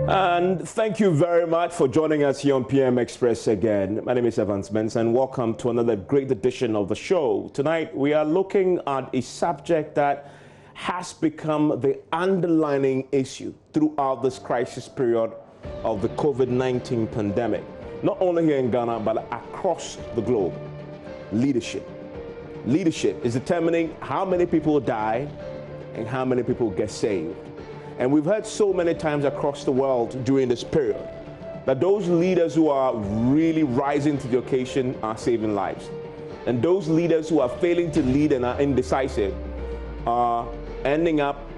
And thank you very much for joining us here on PM Express again. My name is Evans Benson and welcome to another great edition of the show. Tonight we are looking at a subject that has become the underlying issue throughout this crisis period of the COVID-19 pandemic. Not only here in Ghana, but across the globe. Leadership. Leadership is determining how many people die and how many people get saved. And we've heard so many times across the world during this period that those leaders who are really rising to the occasion are saving lives. And those leaders who are failing to lead and are indecisive are ending up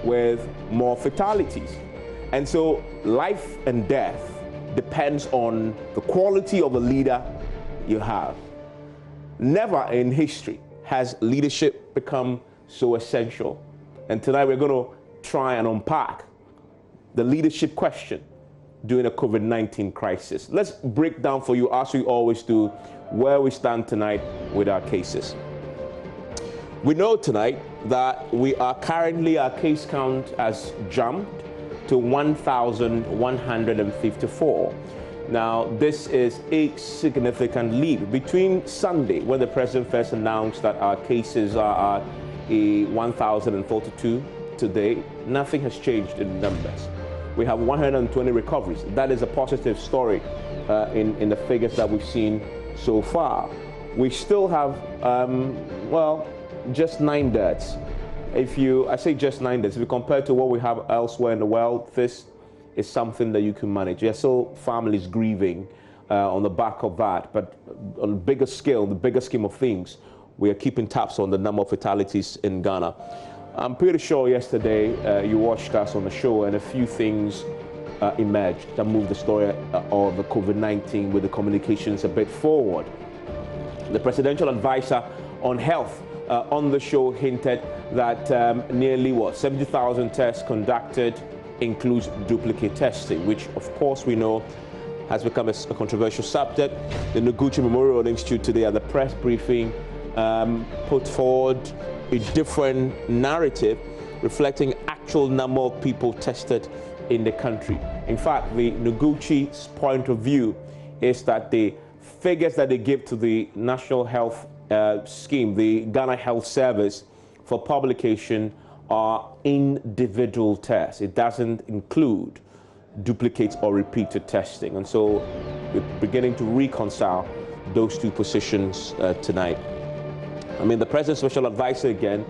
with more fatalities. And so life and death depends on the quality of the leader you have. Never in history has leadership become so essential. And tonight we're going to try and unpack the leadership question during the COVID-19 crisis. Let's break down for you, as we always do, where we stand tonight with our cases. We know tonight that our case count has jumped to 1,154. Now, this is a significant leap. Between Sunday, when the president first announced that our cases are at 1,042, today, nothing has changed in numbers. We have 120 recoveries. That is a positive story in the figures that we've seen so far. We still have, just 9 deaths. I say just 9 deaths, if you compare to what we have elsewhere in the world, this is something that you can manage. There are still families grieving on the back of that, but on a bigger scale, the bigger scheme of things, we are keeping tabs on the number of fatalities in Ghana. I'm pretty sure yesterday you watched us on the show and a few things emerged that moved the story of the COVID-19 with the communications a bit forward. The presidential advisor on health on the show hinted that nearly 70,000 tests conducted includes duplicate testing, which of course we know has become a controversial subject. The Noguchi Memorial Institute today at the press briefing put forward a different narrative reflecting actual number of people tested in the country. In fact, the Noguchi's point of view is that the figures that they give to the National Health Scheme, the Ghana Health Service, for publication are individual tests. It doesn't include duplicates or repeated testing. And so we're beginning to reconcile those two positions tonight. I mean, the President's Special Advisor again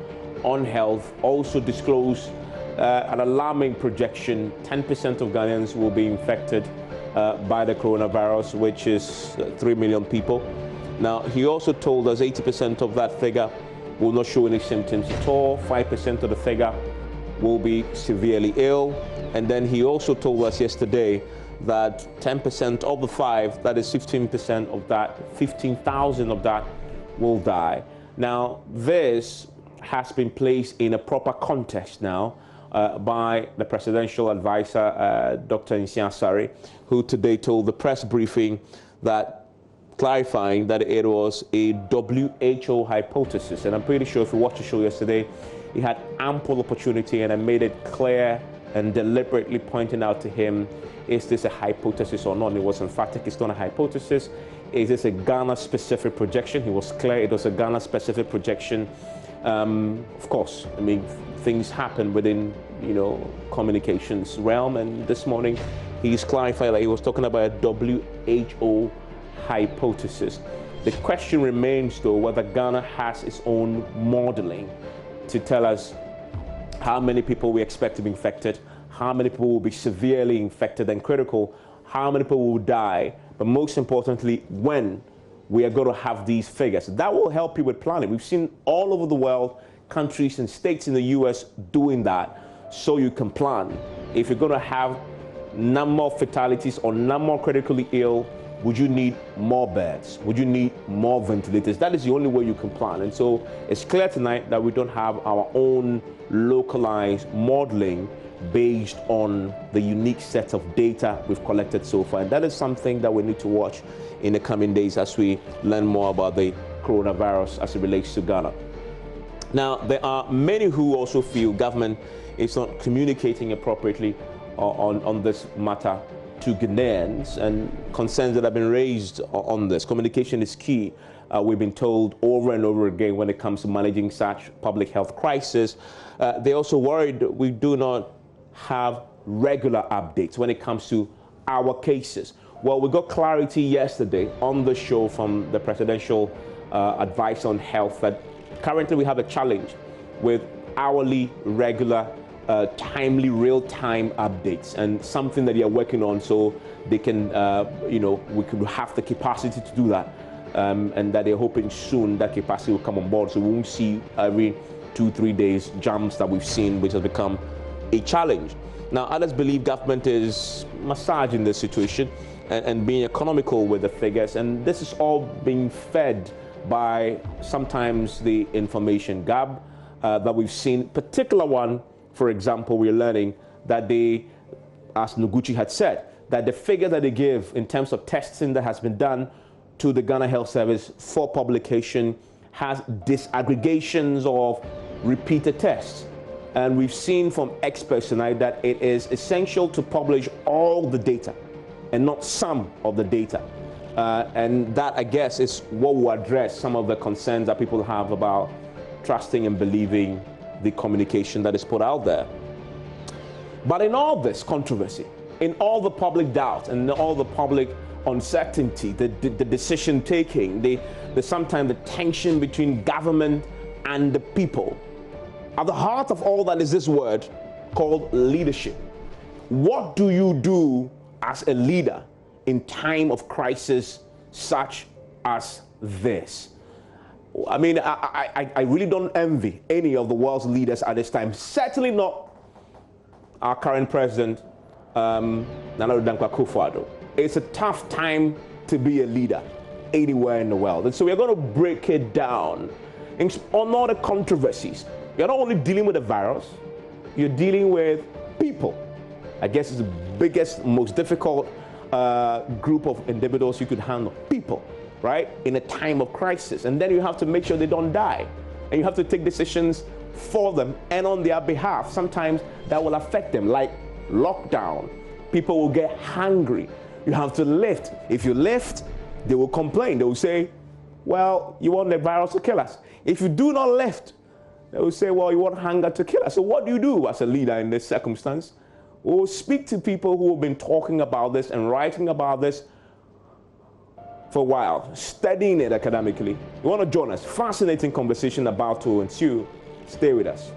on health also disclosed an alarming projection. 10% of Ghanaians will be infected by the coronavirus, which is 3 million people. Now, he also told us 80% of that figure will not show any symptoms at all. 5% of the figure will be severely ill. And then he also told us yesterday that 10% of the 5, that is 15% of that, 15,000 of that will die. Now, this has been placed in a proper context now by the presidential advisor, Dr. Nsia Sari, who today told the press briefing that, clarifying that it was a WHO hypothesis. And I'm pretty sure if you watched the show yesterday, he had ample opportunity, and I made it clear and deliberately pointing out to him, is this a hypothesis or not? And it was emphatic, it's not a hypothesis. Is this a Ghana-specific projection? He was clear it was a Ghana-specific projection. Of course, I mean, things happen within, communications realm. And this morning, he's clarified that he was talking about a WHO hypothesis. The question remains, though, whether Ghana has its own modeling to tell us how many people we expect to be infected, how many people will be severely infected and critical, how many people will die, but most importantly, when we are going to have these figures. That will help you with planning. We've seen all over the world, countries and states in the US doing that, so you can plan. If you're going to have number of fatalities or number of critically ill, would you need more beds? Would you need more ventilators? That is the only way you can plan. And so it's clear tonight that we don't have our own localized modeling based on the unique set of data we've collected so far. And that is something that we need to watch in the coming days as we learn more about the coronavirus as it relates to Ghana. Now, there are many who also feel government is not communicating appropriately on this matter to Ghanaians, and concerns that have been raised on this. Communication is key. We've been told over and over again when it comes to managing such public health crisis. They're also worried that we do not have regular updates when it comes to our cases. Well, we got clarity yesterday on the show from the Presidential Advice on Health that currently we have a challenge with hourly, regular, timely, real-time updates, and something that they are working on so they can, we could have the capacity to do that, and that they're hoping soon that capacity will come on board so we won't see every 2-3 days jams that we've seen, which has become a challenge. Now, others believe government is massaging the situation and being economical with the figures, and this is all being fed by sometimes the information gap that we've seen. Particular one, for example, we're learning that they, as Noguchi had said, that the figure that they give in terms of testing that has been done to the Ghana Health Service for publication has disaggregations of repeated tests. And we've seen from experts tonight that it is essential to publish all the data and not some of the data. And that, I guess, is what will address some of the concerns that people have about trusting and believing the communication that is put out there. But in all this controversy, in all the public doubt and all the public uncertainty, the decision taking, sometimes the tension between government and the people, at the heart of all that is this word called leadership. What do you do as a leader in time of crisis such as this? I mean, I really don't envy any of the world's leaders at this time. Certainly not our current president, Nana Dankwa Akufo-Addo. It's a tough time to be a leader anywhere in the world. And so we're going to break it down on all the controversies. You're not only dealing with the virus, you're dealing with people. I guess it's the biggest, most difficult group of individuals you could handle. People, right? In a time of crisis. And then you have to make sure they don't die. And you have to take decisions for them and on their behalf. Sometimes that will affect them, like lockdown. People will get hungry. You have to lift. If you lift, they will complain. They will say, well, you want the virus to kill us. If you do not lift, they will say, well, you want hunger to kill us. So what do you do as a leader in this circumstance? We'll speak to people who have been talking about this and writing about this for a while, studying it academically. You want to join us? Fascinating conversation about to ensue. Stay with us.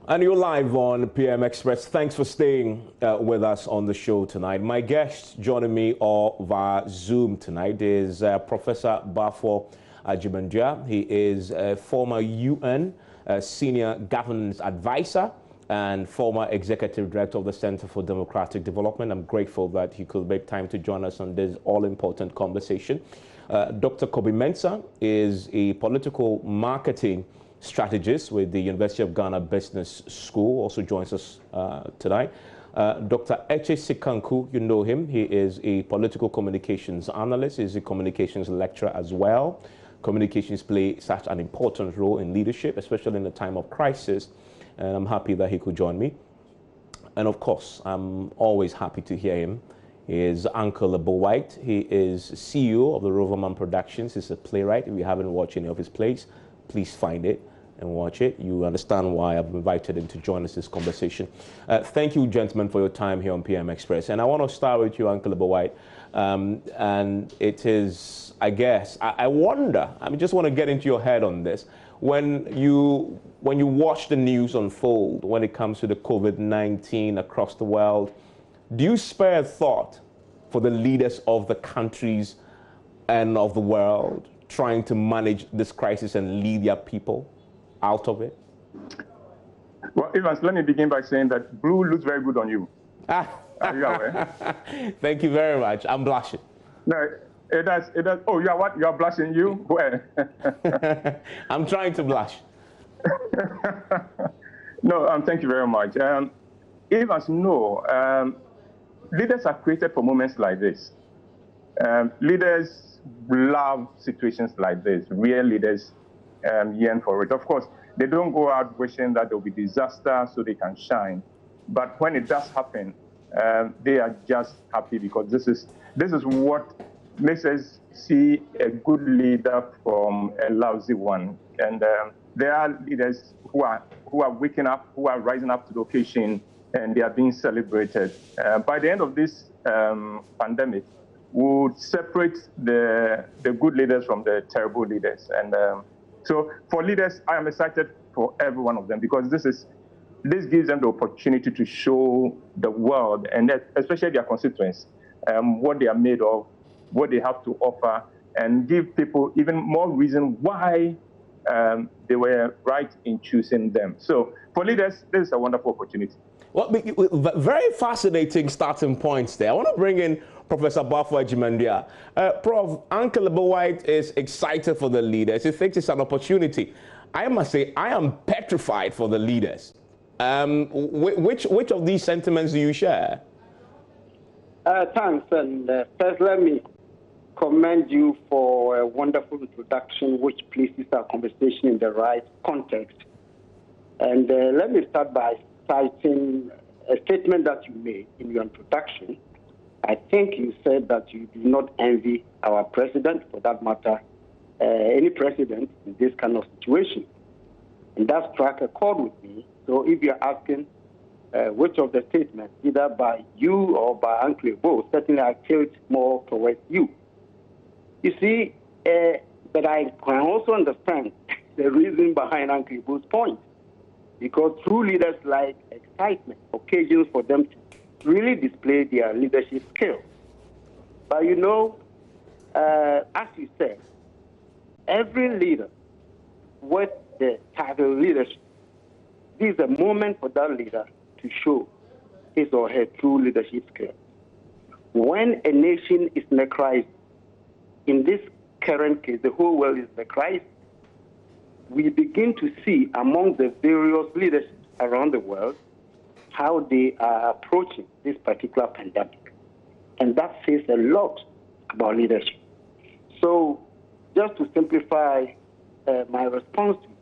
And you're live on PM Express. Thanks for staying with us on the show tonight. My guest joining me via Zoom tonight is Professor Bafo Ajibandua. He is a former UN Senior Governance Advisor and former Executive Director of the Center for Democratic Development. I'm grateful that he could make time to join us on this all-important conversation. Dr. Kobe Mensah is a political marketing strategist with the University of Ghana Business School, also joins us tonight. Dr. Eche Sikanku, you know him. He is a political communications analyst. He's a communications lecturer as well. Communications play such an important role in leadership, especially in a time of crisis. And I'm happy that he could join me. And of course, I'm always happy to hear him. He is Uncle White. He is CEO of the Roverman Productions. He's a playwright. If you haven't watched any of his plays, please find it and watch it. You understand why I've invited him to join us this conversation. Thank you, gentlemen, for your time here on PM Express. And I want to start with you, Uncle White. And it is, I guess, I wonder, I just want to get into your head on this. When you watch the news unfold when it comes to the COVID-19 across the world, do you spare a thought for the leaders of the countries and of the world trying to manage this crisis and lead their people out of it? Well, Evans, let me begin by saying that blue looks very good on you. Are you aware? Thank you very much. I'm blushing. No, it does. Oh, you are what? You are blushing, you? Where? I'm trying to blush. No, thank you very much. Evans, no. Leaders are created for moments like this. Leaders love situations like this. Real leaders yearn for it. Of course, they don't go out wishing that there will be disaster so they can shine. But when it does happen, they are just happy because this is what makes us see a good leader from a lousy one. And there are leaders who are waking up, who are rising up to the occasion, and they are being celebrated. By the end of this pandemic, we would separate the good leaders from the terrible leaders. And so for leaders, I am excited for every one of them because this gives them the opportunity to show the world, and especially their constituents, what they are made of, what they have to offer, and give people even more reason why they were right in choosing them. So for leaders, this is a wonderful opportunity. Well, very fascinating starting points there. I want to bring in Professor Bafo Ajimandia. Prof, Uncle White is excited for the leaders. He thinks it's an opportunity. I must say, I am petrified for the leaders. Which of these sentiments do you share? Thanks. And first, let me commend you for a wonderful introduction, which places our conversation in the right context. And let me start by citing a statement that you made in your introduction. I think you said that you do not envy our president, for that matter, any president in this kind of situation. And that struck a chord with me. So if you're asking which of the statements, either by you or by Uncle Bo, certainly I tilt more towards you. You see, but I can also understand the reason behind Uncle Bo's point. Because true leaders like excitement, occasions for them to really display their leadership skills. But you know, as you said, every leader with the title leadership, this is a moment for that leader to show his or her true leadership skills. When a nation is in a crisis, in this current case, the whole world is in a crisis, we begin to see among the various leaderships around the world how they are approaching this particular pandemic. And that says a lot about leadership. So just to simplify my response to you,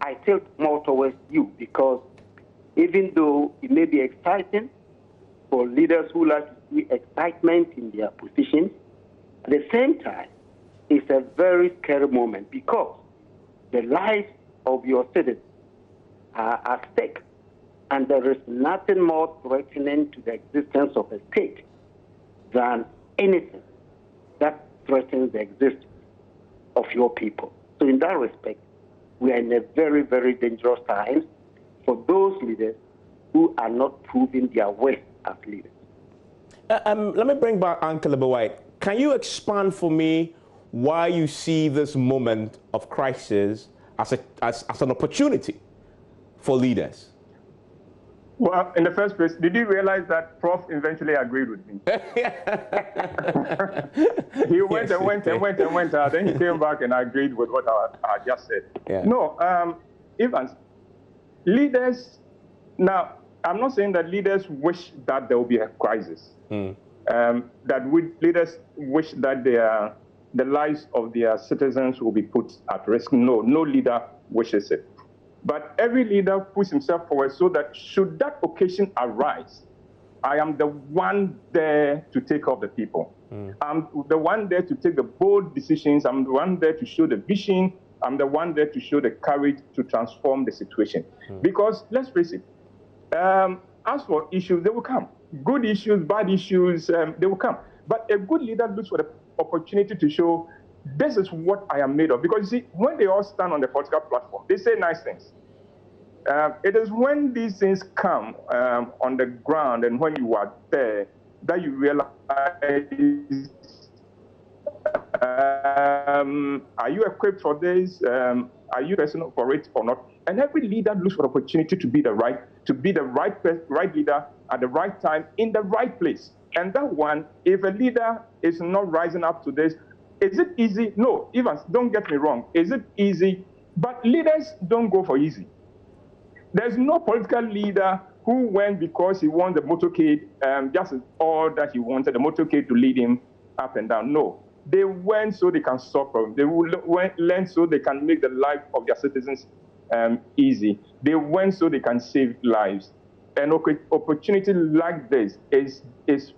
I tilt more towards you because even though it may be exciting for leaders who like to see excitement in their positions, at the same time, it's a very scary moment because the lives of your citizens are at stake, and there is nothing more threatening to the existence of a state than anything that threatens the existence of your people. So in that respect, we are in a very, very dangerous time for those leaders who are not proving their worth as leaders. Let me bring back Uncle White. Can you expand for me why you see this moment of crisis as an opportunity for leaders? Well, in the first place, did you realize that Prof eventually agreed with me? He went and went and went and went. Then he came back and agreed with what I just said. Yeah. No, Evans, leaders, now, I'm not saying that leaders wish that there will be a crisis. Leaders wish that the lives of their citizens will be put at risk. No leader wishes it. But every leader puts himself forward so that should that occasion arise, I am the one there to take care of the people. I'm the one there to take the bold decisions. I'm the one there to show the vision. I'm the one there to show the courage to transform the situation. Because let's face it, as for issues, they will come. Good issues, bad issues, they will come. But a good leader looks for the opportunity to show this is what I am made of. Because you see, when they all stand on the political platform, they say nice things. It is when these things come on the ground and when you are there that you realize, are you equipped for this? Are you personal for it or not? And every leader looks for the opportunity to be the right leader at the right time in the right place. And that one, if a leader is not rising up to this, is it easy? No, Evans, don't get me wrong. Is it easy? But leaders don't go for easy. There's no political leader who who went because he wanted the motorcade, just all that he wanted, the motorcade to lead him up and down. No. They went so they can solve problems. They went so they can make the life of their citizens easy. They went so they can save lives. An opportunity like this is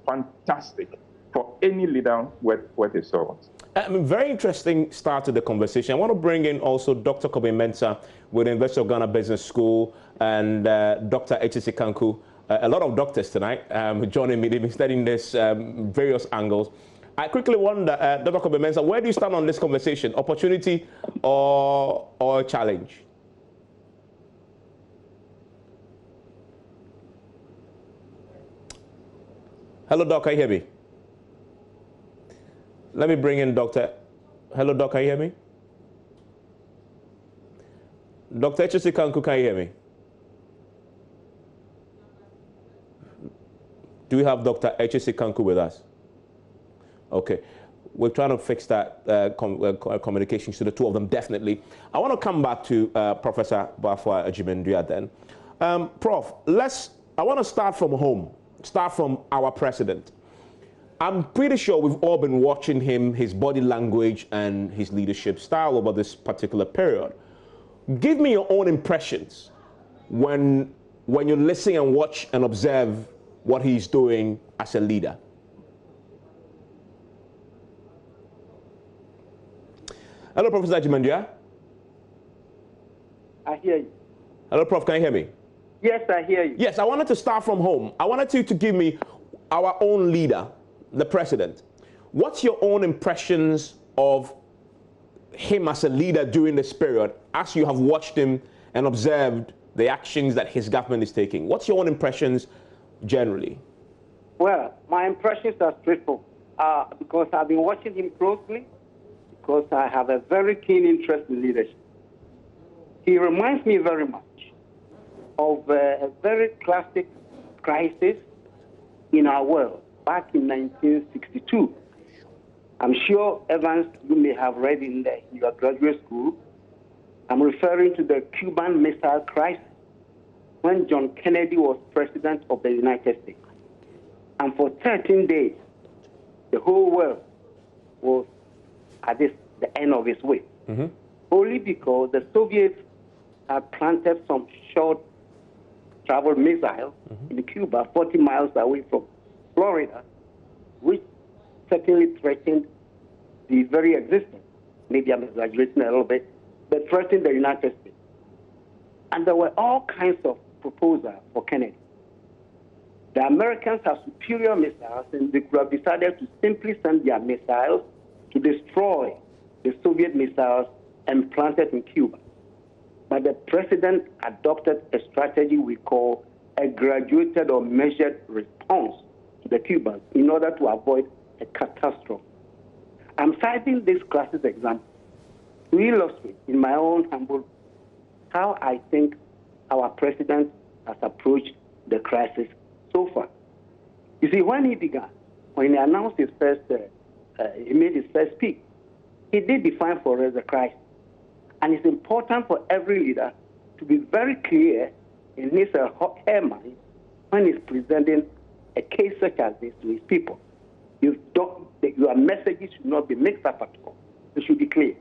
fantastic for any leader worth his salt. Very interesting start to the conversation. I want to bring in also Dr. Kobe Mensah with the University of Ghana Business School and Dr. H.C. Kanku. A lot of doctors tonight joining me. They've been studying this various angles. I quickly wonder, Dr. Kobe Mensah, where do you stand on this conversation? Opportunity or challenge? Hello, Doc, can you hear me? Let me bring in Dr. Hello, Doc, can you hear me? Dr. H.C. Kanku, can you hear me? Do we have Dr. H.C. Kanku with us? Okay. We're trying to fix that communication to the two of them, definitely. I want to come back to Professor Bafwa Agyeman-Duah then. Prof, I want to start from home, start from our president. I'm pretty sure we've all been watching him, his body language and his leadership style over this particular period. Give me your own impressions when you listen and watch and observe what he's doing as a leader. Hello, Professor Agyeman-Duah. I hear you. Hello, Prof, can you hear me? Yes, I hear you. Yes, I wanted to start from home. I wanted you to give me our own leader, the president. What's your own impressions of him as a leader during this period, as you have watched him and observed the actions that his government is taking? What's your own impressions generally? Well, my impressions are straightforward because I've been watching him closely, because I have a very keen interest in leadership. He reminds me very much of a very classic crisis in our world back in 1962. I'm sure, Evans, you may have read in your graduate school. I'm referring to the Cuban Missile Crisis when John Kennedy was president of the United States. And for 13 days, the whole world was at the end of its way. Mm-hmm. Only because the Soviets had planted some short travel missiles in Cuba, 40 miles away from Florida, which certainly threatened the very existence, maybe I'm exaggerating a little bit, but threatened the United States. And there were all kinds of proposals for Kennedy. The Americans have superior missiles, and they could have decided to simply send their missiles to destroy the Soviet missiles and plant it in Cuba. But the president adopted a strategy we call a graduated or measured response to the Cubans in order to avoid a catastrophe. I'm citing this classic example to illustrate, in my own humble, how I think our president has approached the crisis so far. You see, when he began, when he announced his first, he made his first speech, he did define for us the crisis. And it's important for every leader to be very clear in his hair mind when he's presenting a case such as this to his people. Your messages should not be mixed up at all. They should be clear.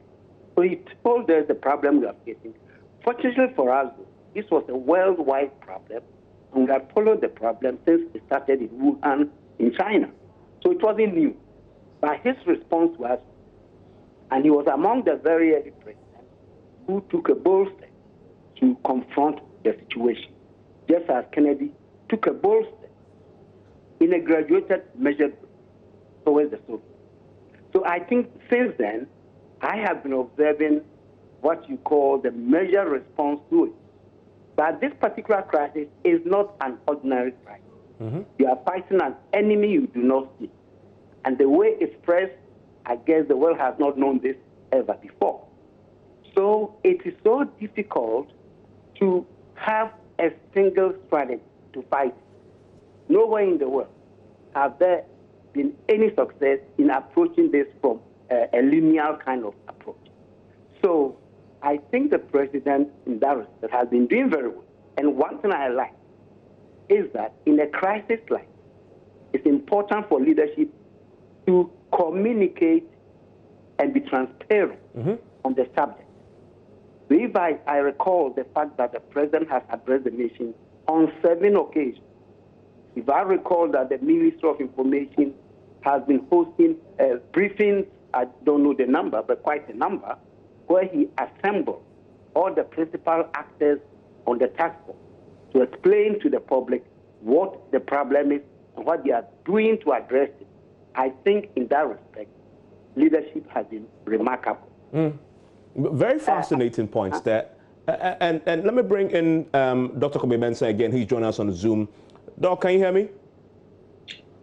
So he told us the problem we are facing. Fortunately for us, this was a worldwide problem, and we have followed the problem since it started in Wuhan, in China. So it wasn't new. But his response was, and he was among the very early presidents who took a bold step to confront the situation, just as Kennedy took a bold step in a graduated measured towards the Soviets. So I think since then, I have been observing what you call the measured response to it. But this particular crisis is not an ordinary crisis. Mm-hmm. You are fighting an enemy you do not see. And the way it's pressed, I guess the world has not known this ever before. So it is so difficult to have a single strategy to fight. Nowhere in the world have there been any success in approaching this from a linear kind of approach. So I think the president in that respect has been doing very well. And one thing I like is that in a crisis like it's important for leadership to communicate and be transparent on the subject. So if I recall the fact that the president has addressed the nation on 7 occasions, if I recall that the Ministry of Information has been hosting briefings, I don't know the number, but quite a number, where he assembled all the principal actors on the task force to explain to the public what the problem is and what they are doing to address it. I think in that respect, leadership has been remarkable. Very fascinating points there. And let me bring in Dr. Kobe Mensah again. He's joining us on Zoom. Doc, can you hear me?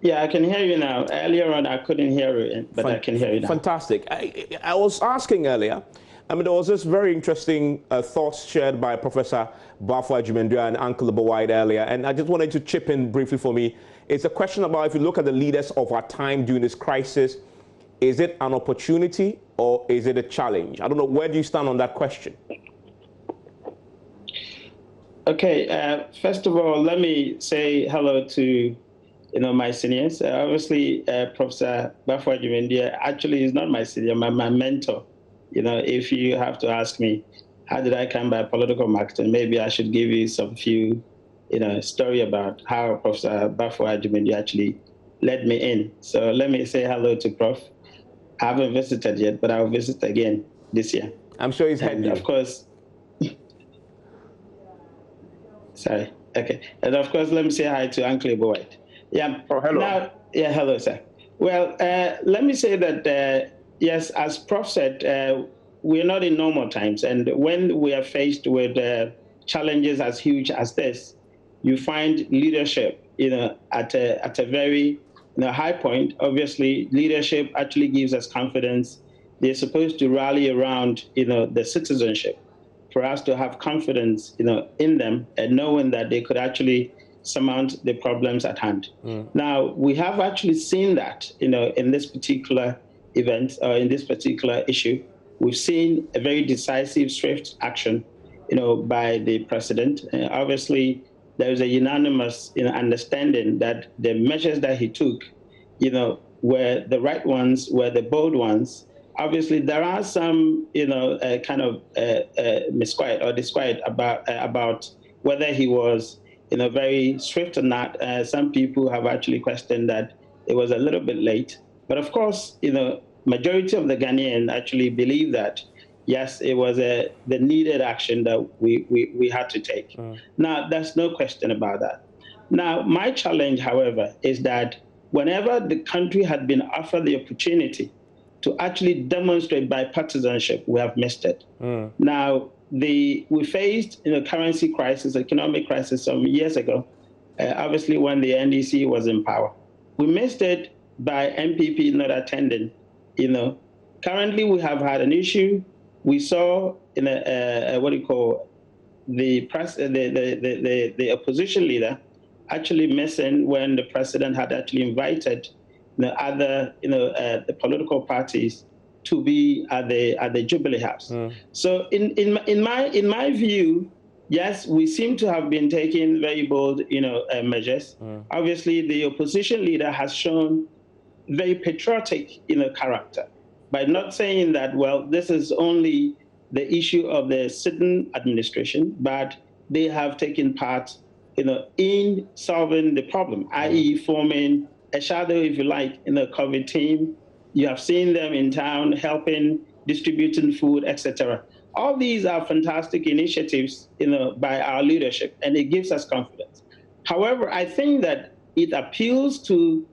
Yeah, I can hear you now. Earlier on, I couldn't hear you, but I can hear you now. Fantastic. I was asking earlier, there was this very interesting thoughts shared by Professor Bafo Ajimendua and Uncle White earlier, and I just wanted to chip in briefly for me. It's a question about, if you look at the leaders of our time during this crisis, is it an opportunity or is it a challenge? I don't know. Where do you stand on that question? Okay. First of all, let me say hello to my seniors. Obviously, Professor Bafo Ajimendua actually is not my senior, my mentor. If you have to ask me, how did I come by political marketing? Maybe I should give you some few, story about how Professor Bafo Ajimendua actually led me in. So let me say hello to Prof. I haven't visited yet, but I'll visit again this year. I'm sure he's had you. Of course. Sorry. Okay. And of course, let me say hi to Uncle White. Yeah. Oh, hello. Now, yeah, hello, sir. Well, let me say that, yes, as Prof said, we're not in normal times. And when we are faced with challenges as huge as this, you find leadership, at a very high point. Obviously, leadership actually gives us confidence. They're supposed to rally around, the citizenship for us to have confidence, in them and knowing that they could actually surmount the problems at hand. Now, we have actually seen that, in this particular event or in this particular issue. We've seen a very decisive, swift action, by the president. Obviously, there is a unanimous, understanding that the measures that he took, were the right ones, were the bold ones. Obviously, there are some, kind of misquiet or disquiet about whether he was, very swift or not. Some people have actually questioned that it was a little bit late. But of course, majority of the Ghanaians actually believe that, yes, it was the needed action that we had to take. Now, there's no question about that. Now, my challenge, however, is that whenever the country had been offered the opportunity to actually demonstrate bipartisanship, we have missed it. Now, we faced currency crisis, economic crisis some years ago, obviously when the NDC was in power. We missed it by MPP not attending. Currently we have had an issue. We saw in the opposition leader actually missing when the president had actually invited the political parties to be at the Jubilee House. So in my view, yes, we seem to have been taking very bold measures. Obviously, the opposition leader has shown very patriotic character by not saying that, well, this is only the issue of the sitting administration, but they have taken part in solving the problem, i.e. forming a shadow, if you like, in the COVID team. You have seen them in town helping, distributing food, etc. All these are fantastic initiatives, by our leadership, and it gives us confidence. However, I think that it appeals to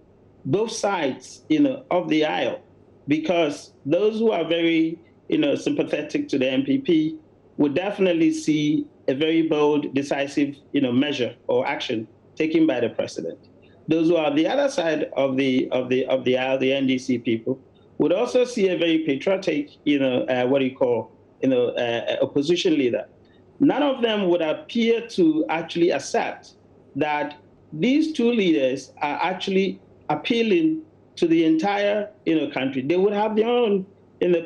both sides, of the aisle, because those who are very, sympathetic to the MPP would definitely see a very bold, decisive, measure or action taken by the president. Those who are on the other side of the aisle, the NDC people, would also see a very patriotic, opposition leader. None of them would appear to actually accept that these two leaders are actually appealing to the entire, country. They would have their own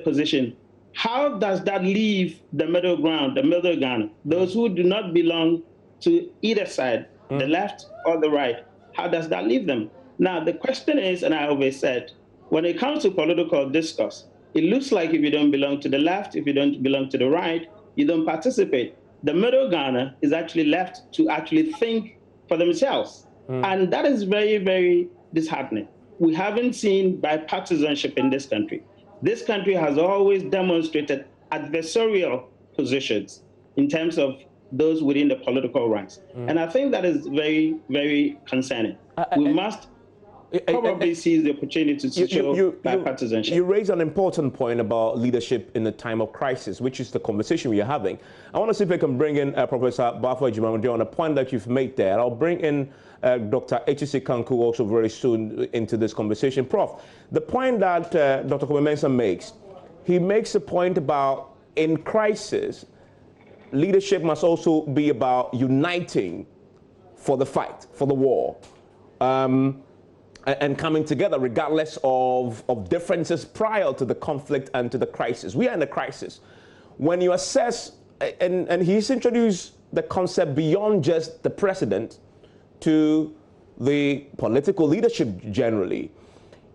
position. How does that leave the middle ground, the middle Ghana, those who do not belong to either side? the left or the right, how does that leave them? Now, the question is, and I always said, when it comes to political discourse, it looks like if you don't belong to the left, if you don't belong to the right, you don't participate. The middle Ghana is actually left to actually think for themselves. And that is very, very disheartening. We haven't seen bipartisanship in this country. This country has always demonstrated adversarial positions in terms of those within the political ranks. And I think that is very, very concerning. We must probably seize the opportunity to show bipartisanship. You raise an important point about leadership in a time of crisis, which is the conversation we are having. I want to see if I can bring in Professor Bafo Ajimamudi on a point that you've made there. I'll bring in Dr. Echisi Kanku also very soon into this conversation. Prof, the point that Dr. Kobe-Mensah makes, he makes a point about in crisis, leadership must also be about uniting for the fight, for the war. And coming together regardless of differences prior to the conflict and to the crisis. We are in a crisis. When you assess, and he's introduced the concept beyond just the president to the political leadership generally.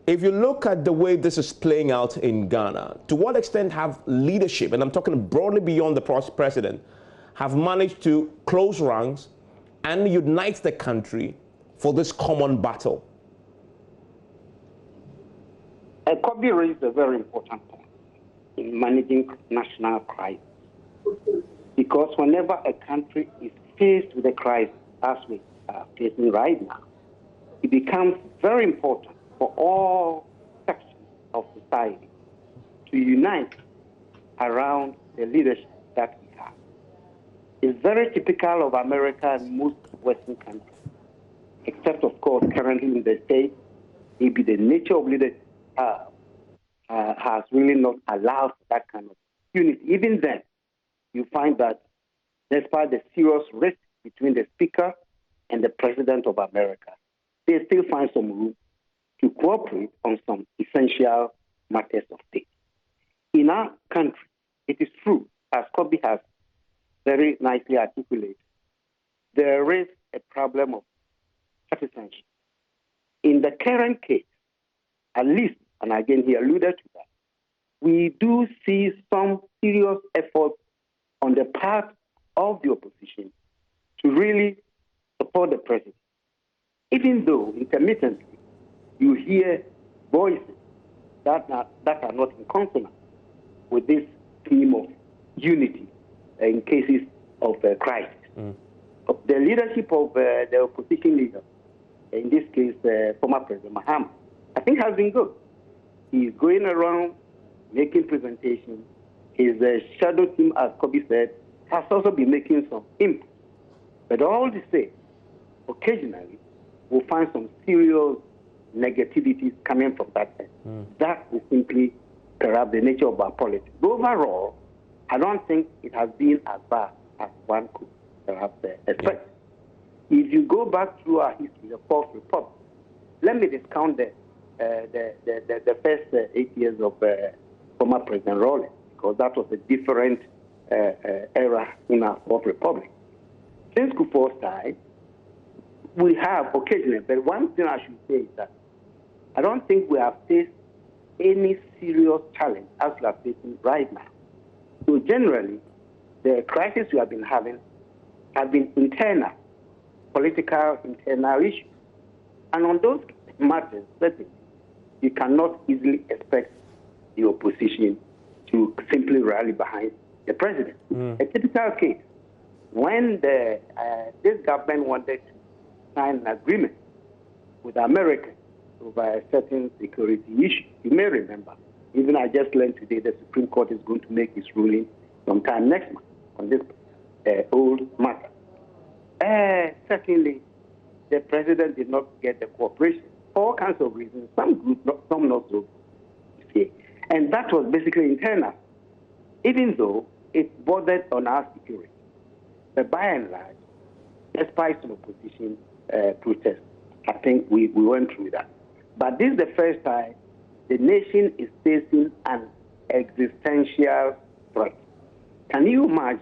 If you look at the way this is playing out in Ghana, to what extent have leadership, and I'm talking broadly beyond the president, have managed to close ranks and unite the country for this common battle? Kobe raised a very important point in managing national crisis. Because whenever a country is faced with a crisis, as we are facing right now, it becomes very important for all sections of society to unite around the leadership that we have. It's very typical of America and most Western countries, except, of course, currently in the States, maybe the nature of leadership has really not allowed that kind of unity. Even then, you find that despite the serious rift between the Speaker and the President of America, they still find some room to cooperate on some essential matters of state. In our country, it is true, as Kobe has very nicely articulated, there is a problem of partisanship. In the current case, at least, and again he alluded to that, we do see some serious efforts on the part of the opposition to really support the president. Even though intermittently you hear voices that are not in consonance with this theme of unity in cases of crisis. The leadership of the opposition leader, in this case, former President Mahama, I think has been good. He's going around making presentations. His shadow team, as Kobe said, has also been making some input. But all the same, occasionally, we'll find some serious negativities coming from that end. That is simply perhaps the nature of our politics. But overall, I don't think it has been as bad as one could perhaps expect. If you go back through our history, the Fourth Republic, let me discount the first 8 years of former President Rawlings, because that was a different era in our Fourth Republic. Since Kufuor's time, we have occasionally, but one thing I should say is that I don't think we have faced any serious challenge as we are facing right now. So generally, the crisis we have been having have been internal, political internal issues. And on those matters, certainly, you cannot easily expect the opposition to simply rally behind the president. A typical case, when this government wanted to sign an agreement with America over a certain security issue, you may remember, even I just learned today the Supreme Court is going to make its ruling sometime next month on this old matter. Secondly, the president did not get the cooperation for all kinds of reasons, some good, some not so. And that was basically internal, even though it bordered on our security. But by and large, despite some opposition protests, I think we went through that. But this is the first time the nation is facing an existential threat. Can you imagine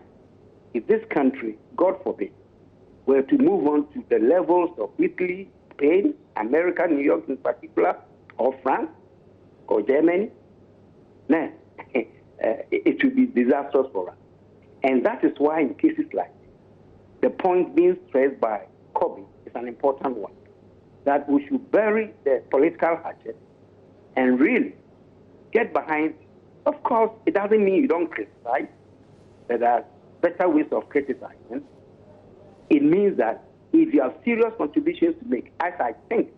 if this country, God forbid, were to move on to the levels of Italy, Spain, America, New York in particular, or France, or Germany, then it would be disastrous for us. And that is why in cases like this, the point being stressed by COVID is an important one, that we should bury the political hatchet and really get behind. Of course, it doesn't mean you don't criticize. There are better ways of criticizing. It means that if you have serious contributions to make, as I think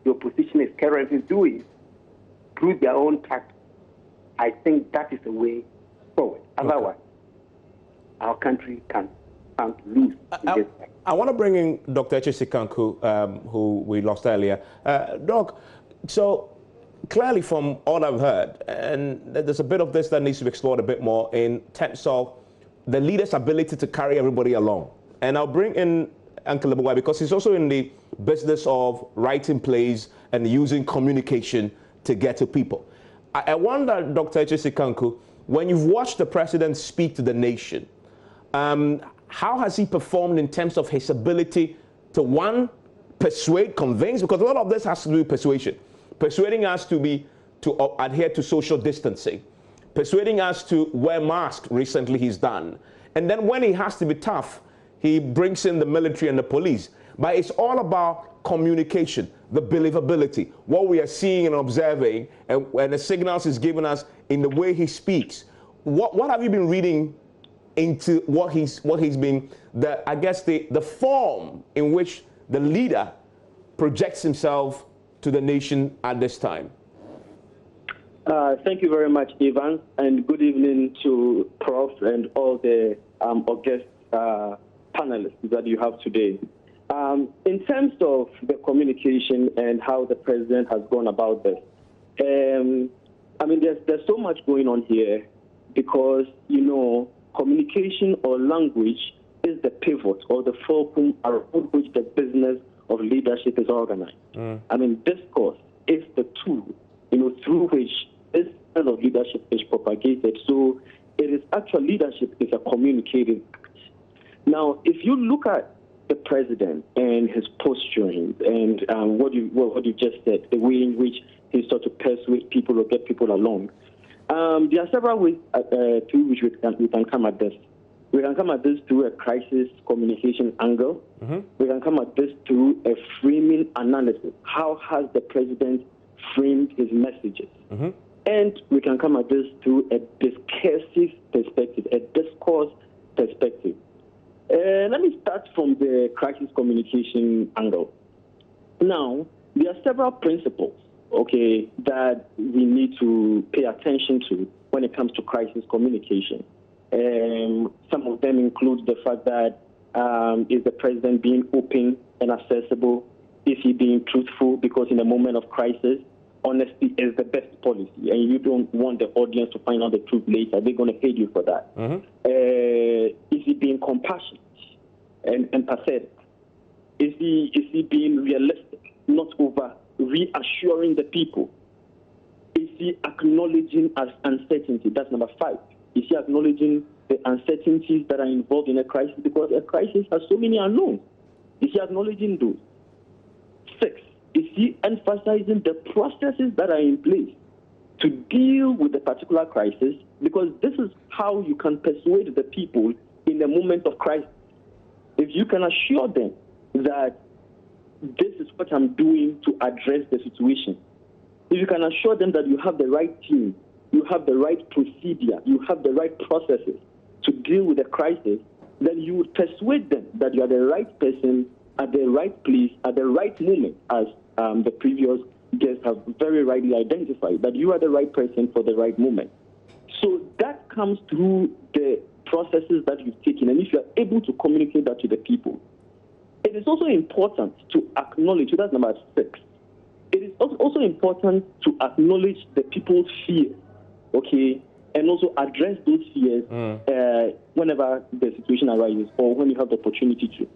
the opposition is currently doing through their own tactics, I think that is the way forward. Otherwise, our country can't lose in this fight. I want to bring in Dr. Echesi-Kanku, who we lost earlier. Doc, so clearly from all I've heard, and there's a bit of this that needs to be explored a bit more in terms of the leader's ability to carry everybody along. And I'll bring in Uncle Lebuwai because he's also in the business of writing plays and using communication to get to people. I wonder, Dr. Echesi-Kanku, when you've watched the president speak to the nation, how has he performed in terms of his ability to, one, persuade, convince? Because a lot of this has to do with persuasion. Persuading us to adhere to social distancing. Persuading us to wear masks, recently he's done. And then when he has to be tough, he brings in the military and the police. But it's all about communication, the believability, what we are seeing and observing, and the signals he's giving us in the way he speaks. What have you been reading into what he's been, I guess the form in which the leader projects himself to the nation at this time? Thank you very much, Ivan, and good evening to Prof and all the guest panelists that you have today. In terms of the communication and how the president has gone about this, I mean, there's so much going on here because, you know, communication or language is the pivot or the fulcrum around which the business of leadership is organized. I mean, discourse is the tool, you know, through which this kind of leadership is propagated. So it is actual leadership is a communicating act. Now, if you look at the president and his posturing and what you just said, the way in which he starts to persuade people or get people along, there are several ways through which we can come at this. We can come at this through a crisis communication angle. We can come at this through a framing analysis. How has the president framed his messages? And we can come at this through a discursive perspective, a discourse perspective. Let me start from the crisis communication angle. Now, there are several principles, okay, that we need to pay attention to when it comes to crisis communication. Some of them include the fact that is the president being open and accessible? Is he being truthful? Because in a moment of crisis, honesty is the best policy, and you don't want the audience to find out the truth later. They're going to hate you for that. Is he being compassionate and empathetic? Is he being realistic, not over reassuring the people? Is he acknowledging uncertainty? That's number 5. Is he acknowledging the uncertainties that are involved in a crisis? Because a crisis has so many unknowns. Is he acknowledging those? 6. Is he emphasizing the processes that are in place to deal with the particular crisis? Because this is how you can persuade the people in a moment of crisis. If you can assure them that this is what I'm doing to address the situation, if you can assure them that you have the right team, you have the right procedure, you have the right processes to deal with the crisis, then you would persuade them that you are the right person at the right place at the right moment, as the previous guests have very rightly identified, that you are the right person for the right moment. So that comes through the processes that you've taken, and if you are able to communicate that to the people. It is also important to acknowledge, so that's number 6, it is also important to acknowledge the people's fears, okay, and also address those fears whenever the situation arises or when you have the opportunity to.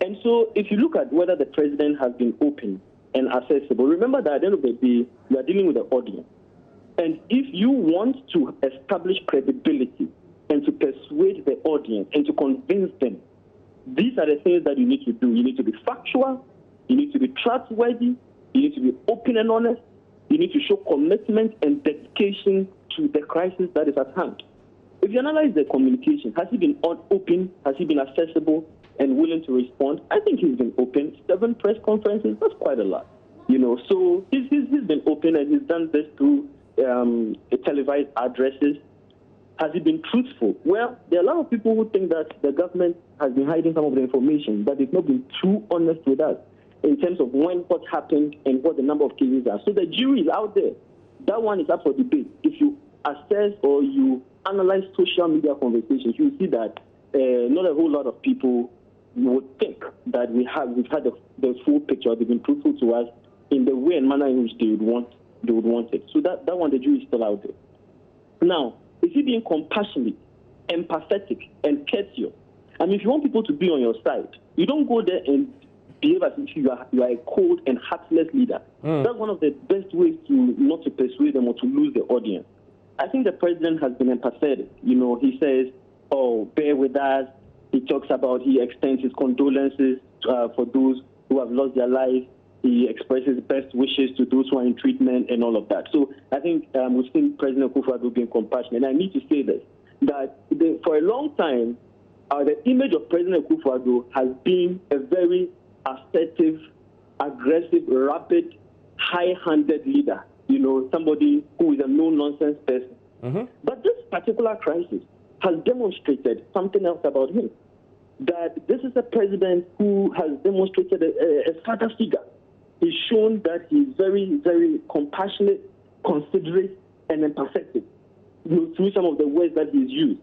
And so if you look at whether the president has been open and accessible, remember that at the end of the day, you are dealing with the audience. And if you want to establish credibility and to persuade the audience and to convince them These are the things that you need to do. You need to be factual. You need to be trustworthy. You need to be open and honest. You need to show commitment and dedication to the crisis that is at hand. If you analyze the communication, has he been open? Has he been accessible and willing to respond? I think he's been open. 7 press conferences, that's quite a lot. So he's been open, and he's done this through televised addresses. Has he been truthful? Well, there are a lot of people who think that the government has been hiding some of the information, but they've not been too honest with us in terms of what happened and what the number of cases are. So the jury is out there. That one is up for debate. If you assess or you analyze social media conversations, you see that not a whole lot of people would think that we've had the full picture. They've been truthful to us in the way and manner in which they would want it. So that one, the jury is still out there. Now, is he being compassionate, empathetic, and courteous? I mean, if you want people to be on your side, you don't go there and behave as if you are a cold and heartless leader. That's one of the best ways not to persuade them or to lose the audience. I think the president has been empathetic. He says, "Oh, bear with us." He extends his condolences for those who have lost their lives. He expresses best wishes to those who are in treatment and all of that. So I think we've seen President Akufo-Addo being compassionate. And I need to say this, that for a long time, the image of President Akufo-Addo has been a very assertive, aggressive, rapid, high-handed leader. Somebody who is a no-nonsense person. Mm-hmm. But this particular crisis has demonstrated something else about him, that this is a president who has demonstrated a father figure. He's shown that he's very, very compassionate, considerate, and empathetic through some of the words that he's used.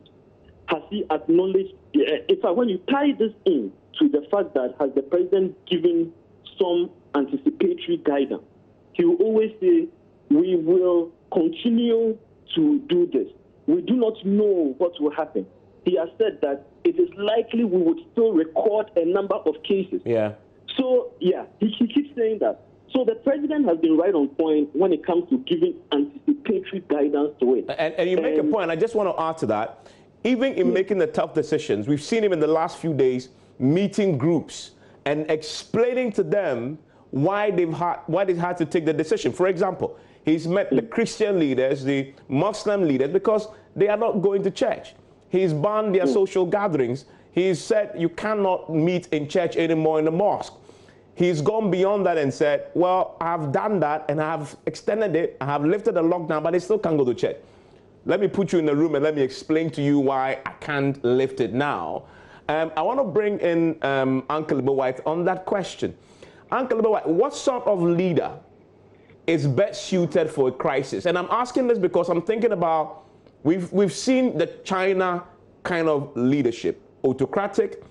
Has he acknowledged, in fact, when you tie this in to the fact that has the president given some anticipatory guidance, he will always say, we will continue to do this. We do not know what will happen. He has said that it is likely we would still record a number of cases. Yeah. So, he keeps saying that. So the president has been right on point when it comes to giving anticipatory guidance to it. And you make a point, I just want to add to that. Even in making the tough decisions, we've seen him in the last few days meeting groups and explaining to them why they've had to take the decision. For example, he's met the Christian leaders, the Muslim leaders, because they are not going to church. He's banned their social gatherings. He's said you cannot meet in church anymore in the mosque. He's gone beyond that and said, well, I've done that and I've extended it. I have lifted the lockdown, but I still can't go to church. Let me put you in the room and let me explain to you why I can't lift it now. I want to bring in Uncle White on that question. Uncle White, what sort of leader is best suited for a crisis? And I'm asking this because I'm thinking about, we've seen the China kind of leadership, autocratic,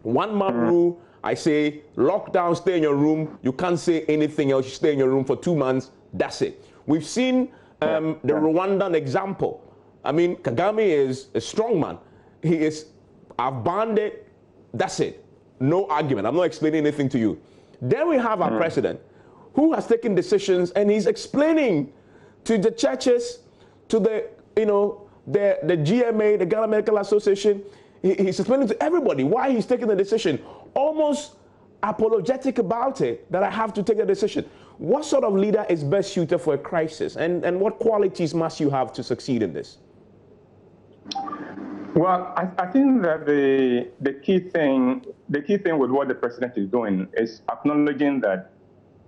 one-man rule. I say, lockdown, stay in your room. You can't say anything else. You stay in your room for 2 months. That's it. We've seen the Rwandan example. I mean, Kagame is a strong man. He is, I've banned it. That's it. No argument. I'm not explaining anything to you. Then we have our president who has taken decisions and he's explaining to the churches, to the GMA, the Ghana Medical Association. He's explaining to everybody why he's taking the decision, almost apologetic about it, that I have to take the decision. What sort of leader is best suited for a crisis, and what qualities must you have to succeed in this? Well, I think that the key thing with what the president is doing is acknowledging that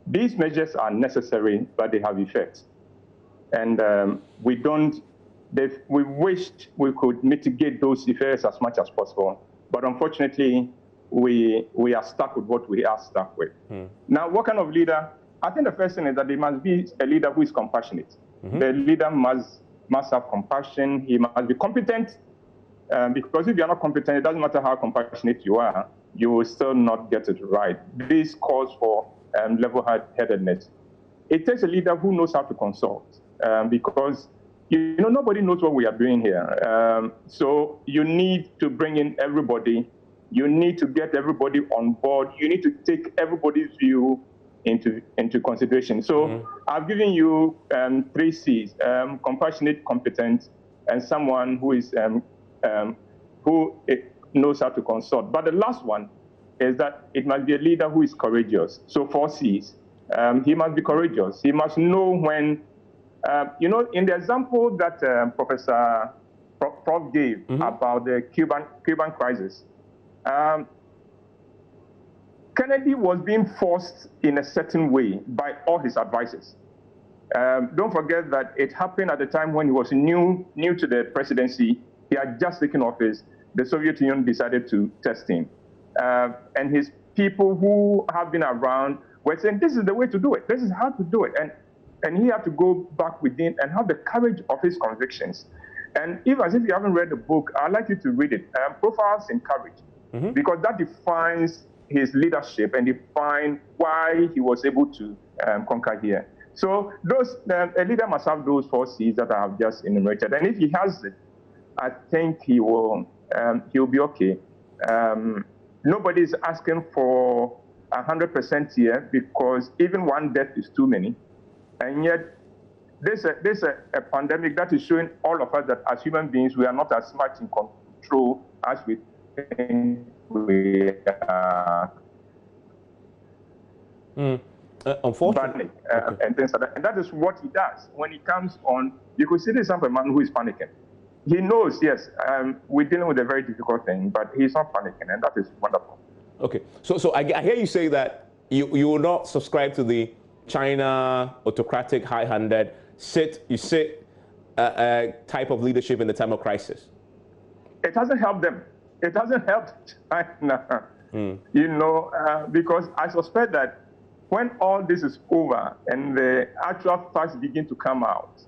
these measures are necessary, but they have effects, and we wished we could mitigate those effects as much as possible, but unfortunately, we are stuck with what we are stuck with. Now, what kind of leader? I think the first thing is that there must be a leader who is compassionate. The leader must have compassion. He must be competent, because if you are not competent, it doesn't matter how compassionate you are, you will still not get it right. This calls for level-headedness. It takes a leader who knows how to consult, because nobody knows what we are doing here. So you need to bring in everybody. You need to get everybody on board. You need to take everybody's view into consideration. So I've given you 3 C's: compassionate, competent, and someone who is knows how to consult. But the last one is that it must be a leader who is courageous. So 4 C's. He must be courageous. He must know when, in the example that Professor Prof gave about the Cuban crisis, Kennedy was being forced in a certain way by all his advisors. Don't forget that it happened at the time when he was new to the presidency. He had just taken office. The Soviet Union decided to test him. And his people who have been around were saying, this is the way to do it. This is how to do it. And he had to go back within and have the courage of his convictions. And as if you haven't read the book, I'd like you to read it. Profiles in Courage, because that defines his leadership and define why he was able to conquer here. So a leader must have those 4 C's that I have just enumerated. And if he has it, I think he'll be okay. Nobody is asking for 100% here, because even one death is too many. And yet, there's a pandemic that is showing all of us that as human beings, we are not as much in control as we think we are. Unfortunately. And things like that. And that is what he does. When he comes on, you could see this of a man who is panicking. He knows, yes, we're dealing with a very difficult thing, but he's not panicking, and that is wonderful. Okay, so I hear you say that you will not subscribe to the China autocratic, high-handed, type of leadership in the time of crisis. It hasn't helped them. It hasn't helped China, because I suspect that when all this is over and the actual facts begin to come out,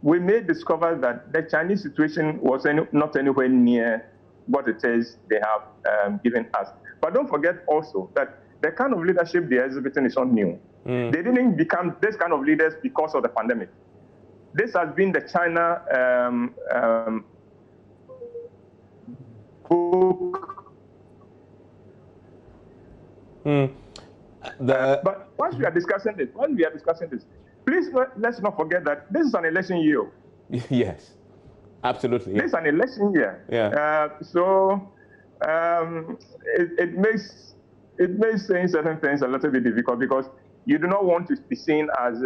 we may discover that the Chinese situation was not anywhere near what it is they have given us. But don't forget also that the kind of leadership they are exhibiting is not new. They didn't become this kind of leaders because of the pandemic. This has been the China book. But once we are discussing this, please let's not forget that this is an election year. Yes, absolutely. This is an election year. Yeah. So it makes saying certain things a little bit difficult, because you do not want to be seen as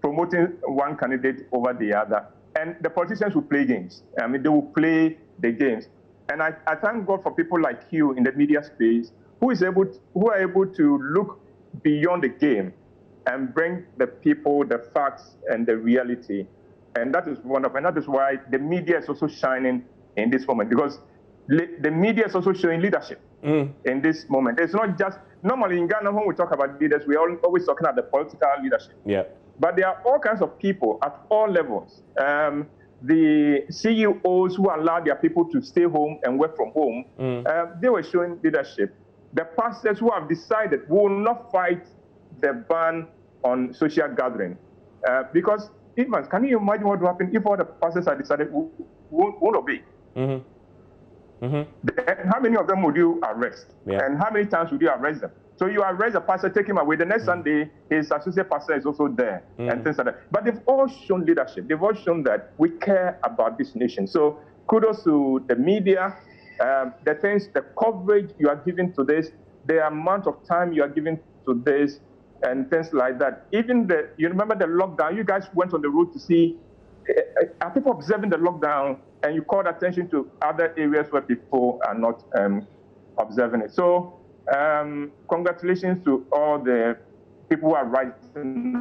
promoting one candidate over the other. And the politicians will play games. I mean, they will play the games. And I thank God for people like you in the media space who are able to look beyond the game and bring the people the facts and the reality. And that is wonderful. And that is why the media is also shining in this moment, because the media is also showing leadership in this moment. It's not just, normally in Ghana, when we talk about leaders, we are always talking about the political leadership. Yeah. But there are all kinds of people at all levels. The CEOs who allow their people to stay home and work from home, they were showing leadership. The pastors who have decided will not fight the ban on social gathering. Because, Evans, can you imagine what would happen if all the pastors had decided won't obey? Then how many of them would you arrest? Yeah. And how many times would you arrest them? So you arrest a pastor, take him away. The next Sunday, his associate pastor is also there, and things like that. But they've all shown leadership. They've all shown that we care about this nation. So kudos to the media, the coverage you are giving to this, the amount of time you are giving to this, and things like that. Even you remember the lockdown, you guys went on the road to see, are people observing the lockdown, and you called attention to other areas where people are not observing it. So congratulations to all the people who are writing.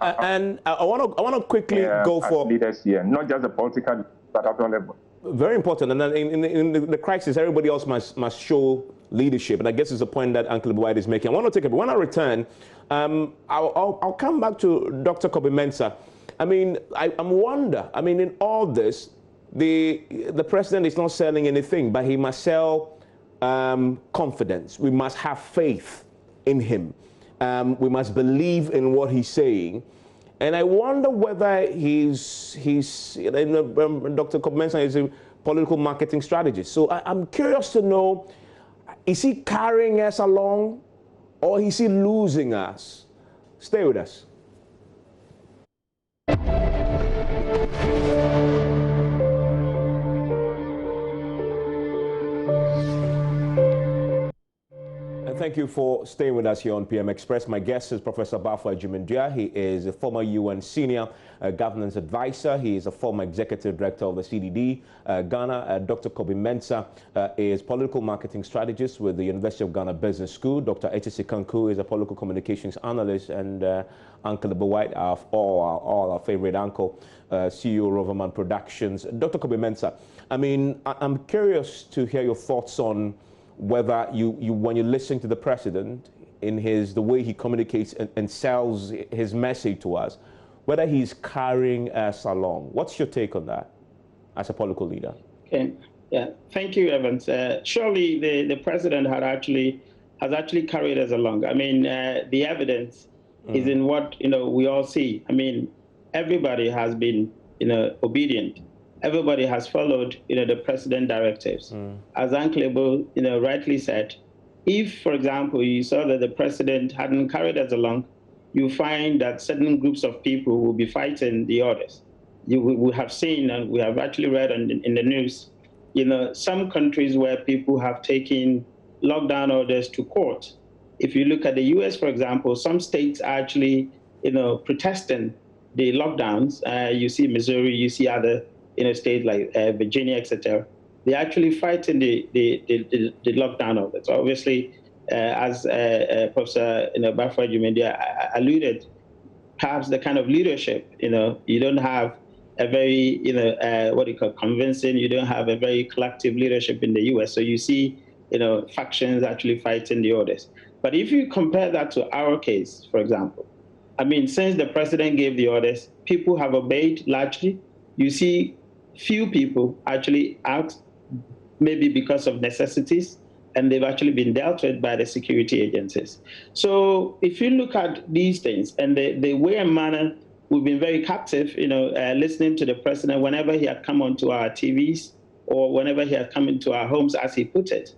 And I want to quickly go for leaders here, not just the political, but at all levels. Very important. And then in the crisis, everybody else must show leadership. And I guess it's the point that Uncle White is making. I want to take it. But when I return, I'll come back to Dr. Kobe-Mensah. I mean, I wonder, I mean, in all this, the president is not selling anything, but he must sell confidence. We must have faith in him. We must believe in what he's saying. And I wonder whether he's Dr. Kobe-Mensah is a political marketing strategist. So I'm curious to know, is he carrying us along or is he losing us? Stay with us. And thank you for staying with us here on PM Express. My guest is Professor Bafo Ajimendua. He is a former UN senior governance advisor. He is a former executive director of the CDD Ghana. Dr. Kobe Mensah is political marketing strategist with the University of Ghana Business School. Dr. Etisi Kanku is a political communications analyst, and Uncle White, all our favorite uncle, CEO Roverman Productions. Dr. Kobe Mensah, I mean, I'm curious to hear your thoughts on whether when you listen to the president in the way he communicates and sells his message to us, whether he's carrying us along. What's your take on that as a political leader? Okay. Yeah, thank you, Evans. Surely the president has actually carried us along. I mean, the evidence is in what we all see. I mean, everybody has been obedient. Everybody has followed, the president directives. As Uncle rightly said, if, for example, you saw that the president hadn't carried us along, you find that certain groups of people will be fighting the orders. We have seen, and we have actually read in the news, some countries where people have taken lockdown orders to court. If you look at the US, for example, some states are actually, protesting the lockdowns. You see Missouri, you see other states like Virginia, etc. They're actually fighting the lockdown of it. So obviously, as Professor Bafo Ajimendua alluded, perhaps the kind of leadership, you don't have a very, convincing, you don't have a very collective leadership in the US. So you see, factions actually fighting the orders. But if you compare that to our case, for example, I mean, since the president gave the orders, people have obeyed largely. You see few people actually out, maybe because of necessities, and they've actually been dealt with by the security agencies. So if you look at these things and the way and manner, we've been very captive, listening to the president whenever he had come onto our TVs or whenever he had come into our homes, as he put it.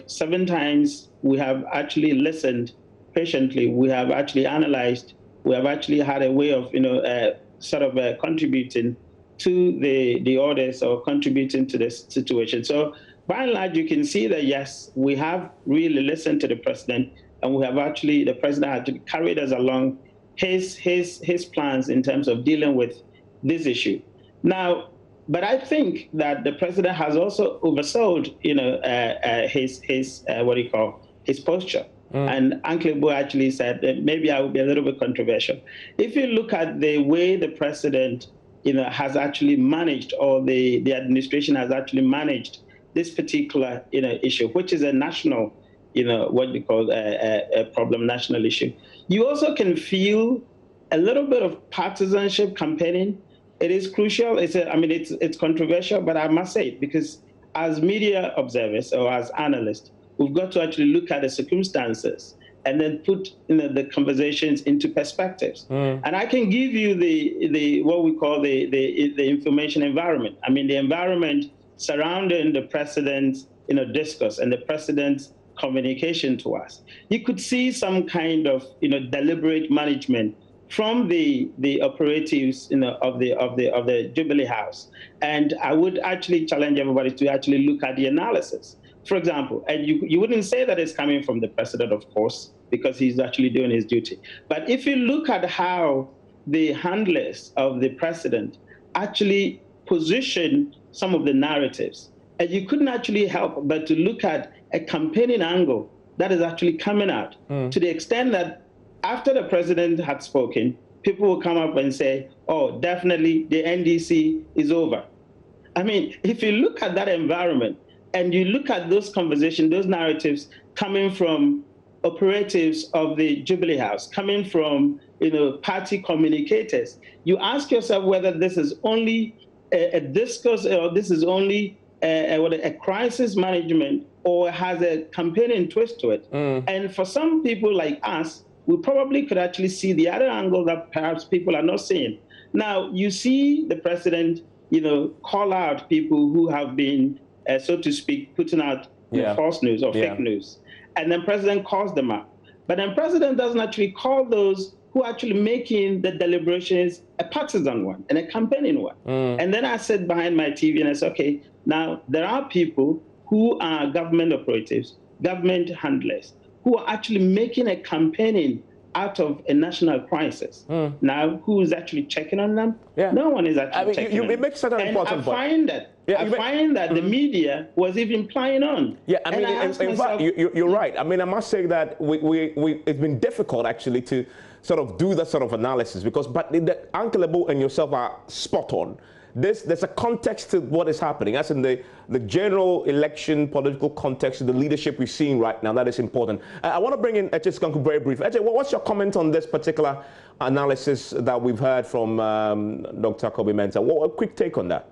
7 times we have actually listened patiently. We have actually analyzed. We have actually had a way of, contributing to the orders or contributing to the situation. So by and large, you can see that, yes, we have really listened to the president, and the president has carried us along his plans in terms of dealing with this issue. Now, but I think that the president has also oversold, his posture. And Uncle Bo actually said that maybe I will be a little bit controversial. If you look at the way the president has actually managed, or the administration has actually managed this particular, issue, which is a national, what we call a problem, national issue. You also can feel a little bit of partisanship campaigning. It is crucial. It's controversial, but I must say it, because as media observers or as analysts, we've got to actually look at the circumstances and then put the conversations into perspectives. And I can give you the what we call the information environment. I mean, the environment surrounding the president's discourse and the president's communication to us. You could see some kind of deliberate management from the operatives of the Jubilee House. And I would actually challenge everybody to actually look at the analysis. For example, and you wouldn't say that it's coming from the president, of course, because he's actually doing his duty. But if you look at how the handlers of the president actually position some of the narratives, and you couldn't actually help but to look at a campaigning angle that is actually coming out to the extent that after the president had spoken, people will come up and say, oh, definitely the NDC is over. I mean, if you look at that environment, and you look at those conversations, those narratives coming from operatives of the Jubilee House, coming from party communicators, you ask yourself whether this is only a discourse, or this is only a crisis management, or has a campaigning twist to it. And for some people like us, we probably could actually see the other angle that perhaps people are not seeing. Now, you see the president, call out people who have been, so to speak, putting out false news or fake news. And then president calls them out. But then president doesn't actually call those who are actually making the deliberations a partisan one and a campaigning one. And then I sit behind my TV and I say, okay, now there are people who are government operatives, government handlers, who are actually making a campaigning out of a national crisis. Now, who is actually checking on them? Yeah. No one is actually checking on them. It makes such an important point. I find that the media was even plying on. Yeah, I mean, in fact, you're right. I mean, I must say that it's been difficult, actually, to sort of do that sort of analysis because, but Uncle Ebo and yourself are spot on. There's a context to what is happening. That's in the general election political context, the leadership we're seeing right now. That is important. I want to bring in Eche Skanku very briefly. Eche, what's your comment on this particular analysis that we've heard from Dr. Kobe-Mensah? A quick take on that.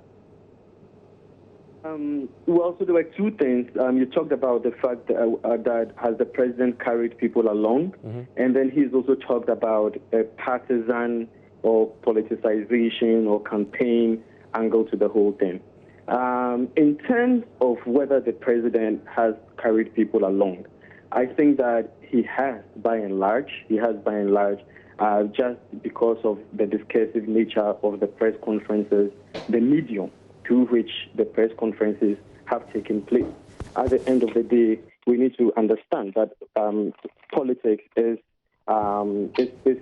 Well, so there were two things. You talked about the fact that has the president carried people along, and then he's also talked about a partisan or politicization or campaign angle to the whole thing. In terms of whether the president has carried people along, I think that he has by and large, just because of the discursive nature of the press conferences, the medium through which the press conferences have taken place. At the end of the day, we need to understand that politics is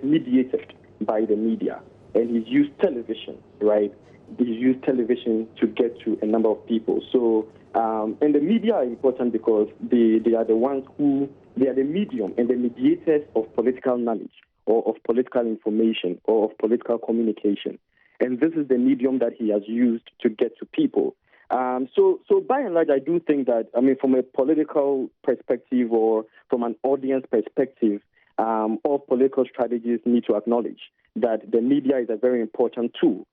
mediated by the media, and he's used television, right? He's used television to get to a number of people. So, and the media are important because they are the ones they are the medium and the mediators of political knowledge or of political information or of political communication. And this is the medium that he has used to get to people. So by and large, I do think that, I mean, from a political perspective or from an audience perspective, all political strategies need to acknowledge that the media is a very important tool,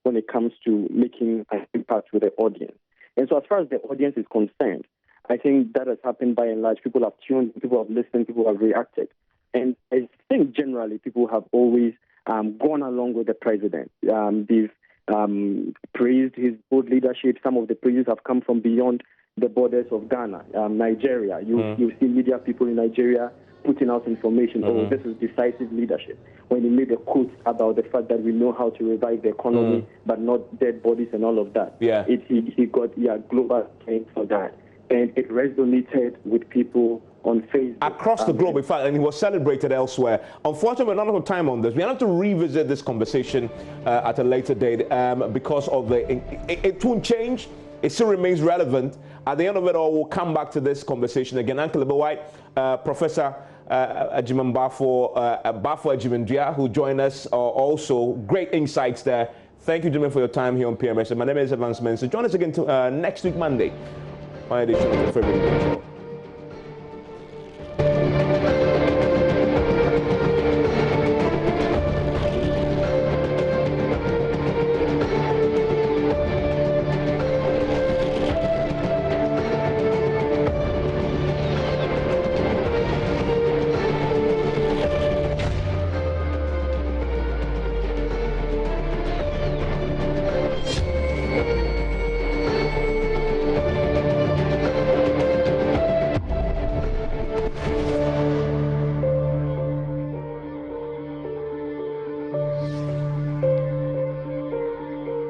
when it comes to making an impact with the audience. And so as far as the audience is concerned, I think that has happened by and large. People have tuned, people have listened, people have reacted. And I think generally people have always gone along with the president. They've praised his bold leadership. Some of the praises have come from beyond the borders of Ghana, Nigeria. You see media people in Nigeria putting out information, this is decisive leadership. When he made a quote about the fact that we know how to revive the economy, but not dead bodies and all of that. Yeah. He got global thanks for that. And it resonated with people on Facebook. Across the globe, in fact, and it was celebrated elsewhere. Unfortunately, we're not enough time on this. We have to revisit this conversation at a later date because of it won't change. It still remains relevant. At the end of it all, we'll come back to this conversation again. Uncle Ebo White, Professor Ajiman Bafo Ajimandria, who joined us, also great insights there. Thank you, gentlemen, for your time here on PMS. My name is Evans Mensah. Join us again next week, Monday, my edition of the February Show.